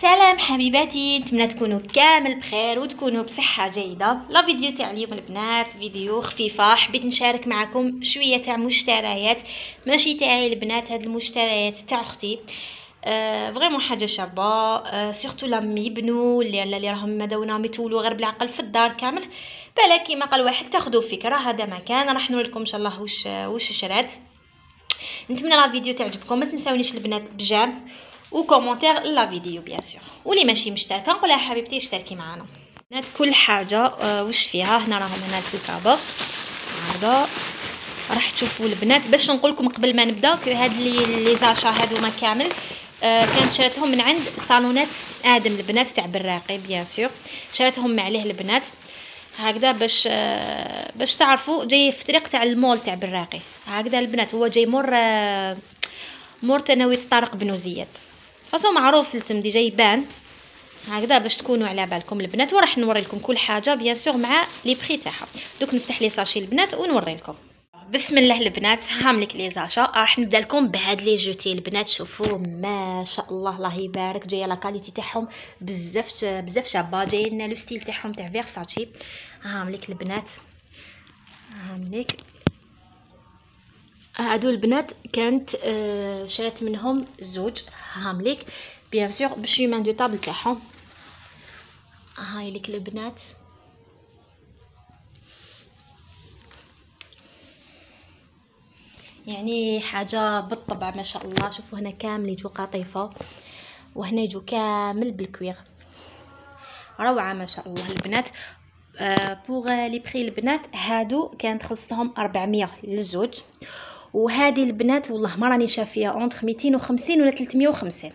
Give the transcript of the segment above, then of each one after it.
سلام حبيباتي، نتمنى تكونوا كامل بخير وتكونوا بصحه جيده. لا فيديو تاع اليوم البنات فيديو خفيفه، حبيت نشارك معكم شويه تاع مشتريات، ماشي تاعي البنات، هاد المشتريات تاع اختي. فريمون حاجه شابه، سورتو لما يبنوا اللي راهم مداونهم يتولوا غير بالعقل في الدار كامل. بالك كيما قال واحد تاخذوا فكره، هذا مكان راح نوريكم ان شاء الله واش شرات. نتمنى لا فيديو تعجبكم، ما تنساونيش البنات بجام وكومونتير لا فيديو بيان سور، واللي ماشي مشتركه نقولها حبيبتي اشتركي معنا. بنات كل حاجه واش فيها هنا، راهم هنا في الكابا هذا راح تشوفوا البنات. باش نقول لكم قبل ما نبدا هاد لي زاشا هادوما كامل كانت شريتهم من عند صالونات ادم البنات تاع براقي بيان سور، شريتهم معليه البنات هكذا باش تعرفوا. جاي في طريق تاع المول تاع براقي هكذا البنات، هو جاي مور تناوي طارق بن زياد، فصو معروف التمدي جاي يبان هكذا باش تكونوا على بالكم البنات. وراح نوري لكم كل حاجه بيان سور مع لي بري تاعها. دوك نفتح لي ساشي البنات ونوري لكم. بسم الله البنات، هاملك لي زاشا. راح نبدا لكم بهاد لي جوتي البنات، شوفوا ما شاء الله الله يبارك، جايه لا كاليتي تاعهم بزاف شابه، جايين لو ستيل تاعهم تاع فيرساتشي. هاملك البنات، هاملك هادو البنات كانت شريت منهم زوج هامليك بيان سور بالشيمان دو طابل تاعهم. هاي لك البنات، يعني حاجه بالطبع ما شاء الله. شوفوا هنا كامل يجوا قطيفه، وهنا يجوا كامل بالكوير، روعه ما شاء الله البنات. بوغ لي بري البنات هادو كانت خلصتهم 400 للزوج، وهذه البنات والله ما راني شافيه اونتر 250 ولا 350.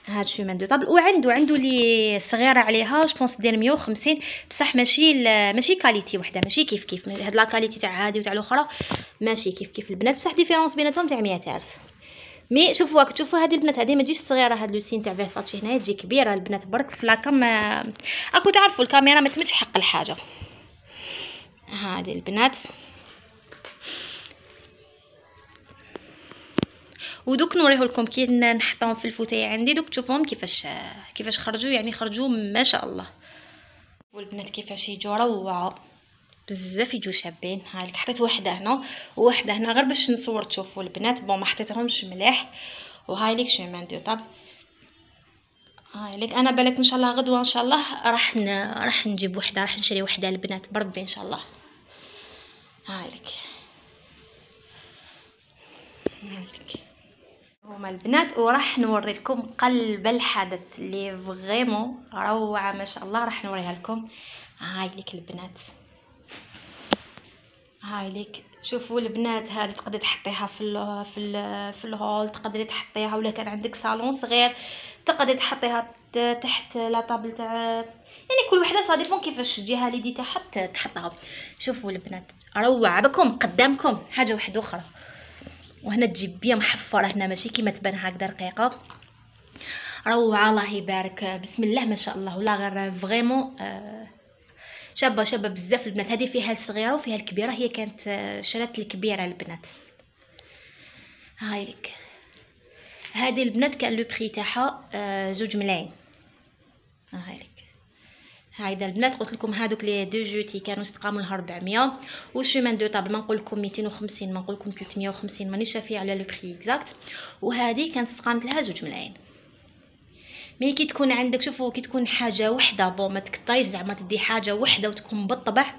هاد شومان دو طابل، وعنده لي صغيره عليها جوبونس دير 150، بصح ماشي كاليتي وحده، ماشي كيف هاد لا كاليتي تاع هادي وتاع الاخرى ماشي كيف البنات، بصح ديفيرونس بيناتهم تاع 100,000. مي شوفوا راك تشوفوا هذه البنات، هذه ما تجيش صغيره، هاد لو سين تاع فيرساتشي هنايا تجي كبيره البنات برك في لاكام. راكو تعرفوا الكاميرا ما تمدش حق الحاجه. هذه البنات، ودوك نوريه لكم كي نحطهم في الفوتيه عندي. دوك تشوفوهم كيفاش خرجوا، يعني خرجوا ما شاء الله. والبنات كيفاش يجوا روعه بزاف، يجوا شابين. هاك حطيت واحده هنا وواحده هنا غير باش نصور تشوفوا البنات، بون ما حطيتهمش مليح. وهاي ليك شيمان دو طاب، هاي ليك. انا بالك ان شاء الله غدوه ان شاء الله راح نجيب وحده، راح نشري وحده البنات بربي ان شاء الله. هاي ليك هما البنات، وراح نوري لكم قلب الحدث اللي فريمون روعه ما شاء الله، راح نوريها لكم. هاي ليك البنات، هاي ليك. شوفوا البنات، هذه تقدري تحطيها في الهول، تقدري تحطيها، ولا كان عندك صالون صغير تقدري تحطيها تحت لا طابل تاع، يعني كل وحده صا ديبون كيفاش الجهه اللي ديتها تحطها. شوفوا البنات روعه بكم قدامكم. حاجه واحده اخرى، وهنا تجيب بيا محفره هنا، ماشي كيما تبان هكذا رقيقه، روعه الله يبارك بسم الله ما شاء الله. ولا غير فريمون شابه بزاف البنات. هذه فيها الصغيره وفيها الكبيره، هي كانت شرات الكبيره البنات. هاي لك هذه البنات كان لو بري تاعها 2 ملايين. هاي لك هايدا البنات قلت لكم هذوك لي دو جوتي كانوا استقاموا لها 400، والشومان دو طابل ما نقول لكم 250 ما نقول لكم 350، مانيش شافيه على لو بري اكزاكت. وهذه كانت استقامت لها 2 ملايين. مي كي تكون عندك، شوفوا كي تكون حاجه وحده بون ما تكطيش زعما تدي حاجه وحده وتكون بالطبع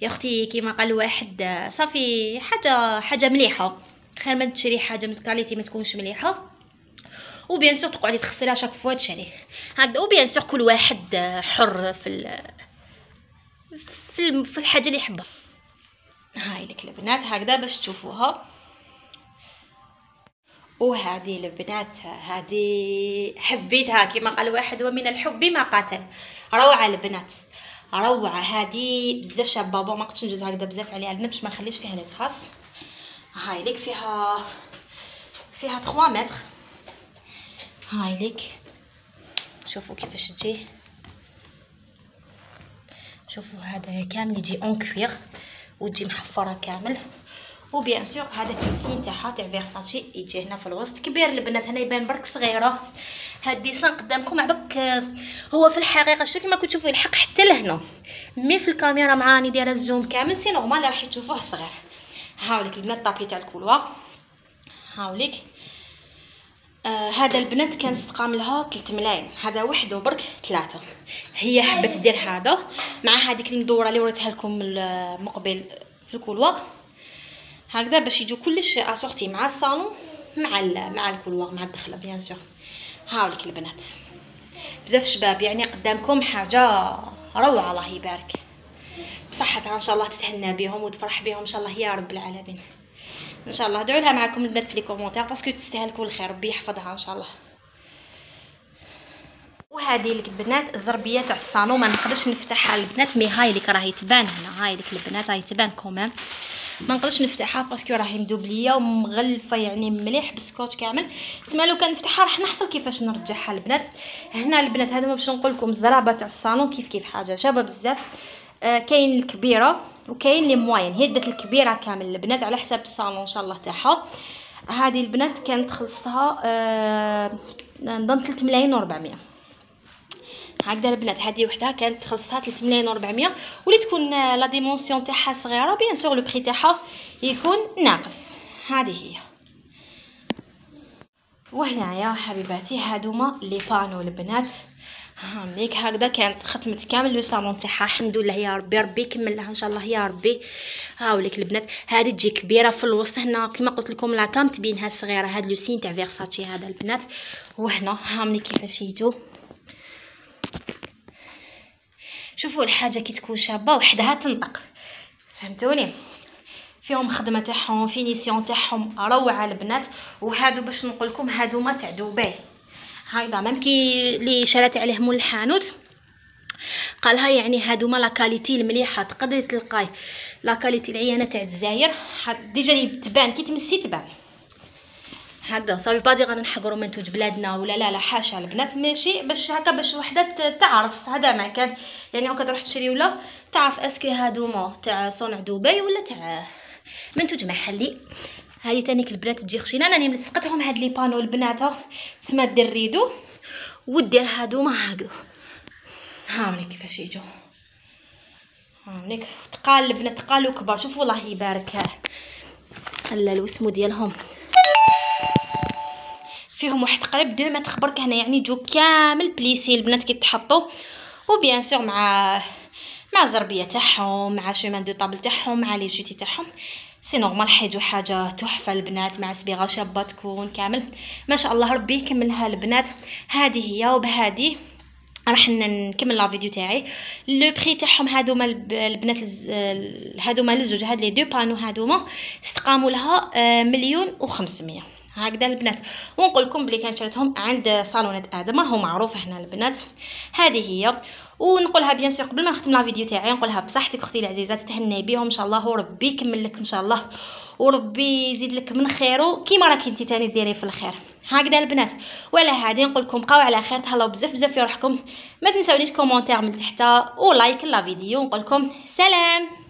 يا اختي كيما قال واحد، صافي حاجه مليحه، خير ما تشري حاجه من كاليتي ما تكونش مليحه. وبيان سور تقعدي تخسريها شاك فوا تشري هكذا. وبيان سور كل واحد حر في الحاجه اللي يحبها. هاي لك البنات هكذا باش تشوفوها. وهذه البنات هذه حبيتها كما قال واحد، ومن الحب ما قاتل. روعه البنات روعه، هذه بزاف شابه. بون ما قدش نجوز هكذا بزاف عليها البنات باش ما نخليش فيها لي تراس. هاي لك فيها 3 متر. هاي لك شوفوا كيفاش تجي، شوفوا هذا كامل يجي اون كوير وتجي محفره كامل. وبيان سور هذاك السين تاعها تاع فيرساتشي يجي هنا في الوسط كبير البنات. هنا يبان برك صغيره هاد ديسان قدامكم عباك هو في الحقيقه شتو كيما كتشوفوا يلحق حتى لهنا، مي في الكاميرا مع راني دايره الزوم كامل سي نورمال راح تشوفوه صغير. هاوليك البنات طابلي تاع الكولوار، هاوليك هذا البنات كان استقام لها 3 ملايين، هذا وحده برك 3. هي حبت دير هذا مع هذيك المدوره اللي وريتها لكم مقبل في الكولوار هكذا باش يجوا كلش اسورتي مع الصالون مع الكولوار مع الدخله بيان سور. هاوليك البنات بزاف شباب يعني قدامكم حاجه روعه الله يبارك بصحتها ان شاء الله تتهنى بهم وتفرح بهم ان شاء الله يا رب العالمين. ان شاء الله ادعوا لها معكم البنات في لي كومونتير باسكو تستاهل كل خير، ربي يحفظها ان شاء الله. وهذه لك البنات الزربيه تاع الصالون ما نقدرش نفتحها البنات، مي هاي لك راهي تبان هنا، هاي لك البنات راهي تبان كومام ما نقدرش نفتحها باسكو راهي مدوبليه ومغلفه يعني مليح بالسكوتش كامل. تسمى لو كان نفتحها راح نحصل كيفاش نرجعها البنات. هنا البنات هذوما باش نقول لكم الزرابه تاع الصالون كيف حاجه شابه بزاف. كاين الكبيره وكاين لي موين، هي دات الكبيره كامل البنات على حساب الصالون ان شاء الله تاعها. هذه البنات كانت خلصتها نظن 3 ملايين و400 هكذا البنات. هذه وحده كانت خلصتها 3 ملايين و400 واللي تكون لا ديمونسيون تاعها صغيره بيان سور لو بري تاعها يكون ناقص. هذه هي. وهنايا حبيباتي هادوما لي بانو البنات هانيك هكذا كانت ختمت كامل لو صالون تاعها الحمد لله يا ربي، ربي يكملها ان شاء الله يا ربي. هاوليك البنات هذه تجي كبيره في الوسط هنا كما قلت لكم لا كام تبينها صغيره. هذا لو سين تاع فيرساتشي هذا البنات. وهنا هامني كيفاش يجوا، شوفوا الحاجه كي تكون شابه وحدها تنطق فهمتوني، فيهم خدمه تاعهم فينيسيون تاعهم روعه البنات. وهادو باش نقول لكم هادوما تاع دبي هكذا ميم كي اللي شرات عليهم الحانوت قالها يعني هادوما لا كاليتي المليحه تقدري تلقاي لا كاليتي العيانه تاع الجزائر ديجا تبان كي تمسي تبان هكذا صافي بادي غنحقروا منتوج بلادنا ولا لا حاشا البنات، ماشي باش هكا باش وحده تعرف هذا ما كان يعني او كتروح تشري ولا تعرف اسكو هادوما تاع صنع دبي ولا تاع منتوج محلي. هذه تانيك البنات تجي خشينه راني ملصقتهم هاد لي بانو البنات تسمى دير ريدو ودير هادوما هكذا. هاوليك كيفاش يجوا هاوليك تقال البنات تقالوا كبار. شوفوا الله يبارك الوسمو ديالهم فيهم واحد قريب 2 متر برك هنا يعني يجوا كامل بليسي البنات كي تحطوا وبيان سور مع الزربيه تاعهم مع شومان دو طابل تاعهم مع لي جوتي تاعهم سي نورمال حيجوا حاجه تحفه البنات مع صبيغه شابه تكون كامل ما شاء الله ربي يكملها البنات. هذه هي وبهذه راح نكمل لا فيديو تاعي. لو بري تاعهم هادوما البنات هادوما للزوج هاد لي دو بانو هادوما استقاموا لها 1,500,000 هكذا البنات. ونقول لكم بلي كانت شريتهم عند صالونات ادم راهو معروف هنا البنات. هذه هي ونقولها بيان سور قبل ما نختم لا فيديو تاعي نقولها بصحتك اختي العزيزه تهني بهم ان شاء الله وربي يكمل لك ان شاء الله وربي يزيد لك من خيره كيما راكي انت تاني ديري في الخير هكذا البنات. وعلى هذه نقول لكم بقاو على خير تهلاو بزاف في روحكم ما تنساونيش كومونتير من تحت ولايك لا فيديو ونقول لكم سلام.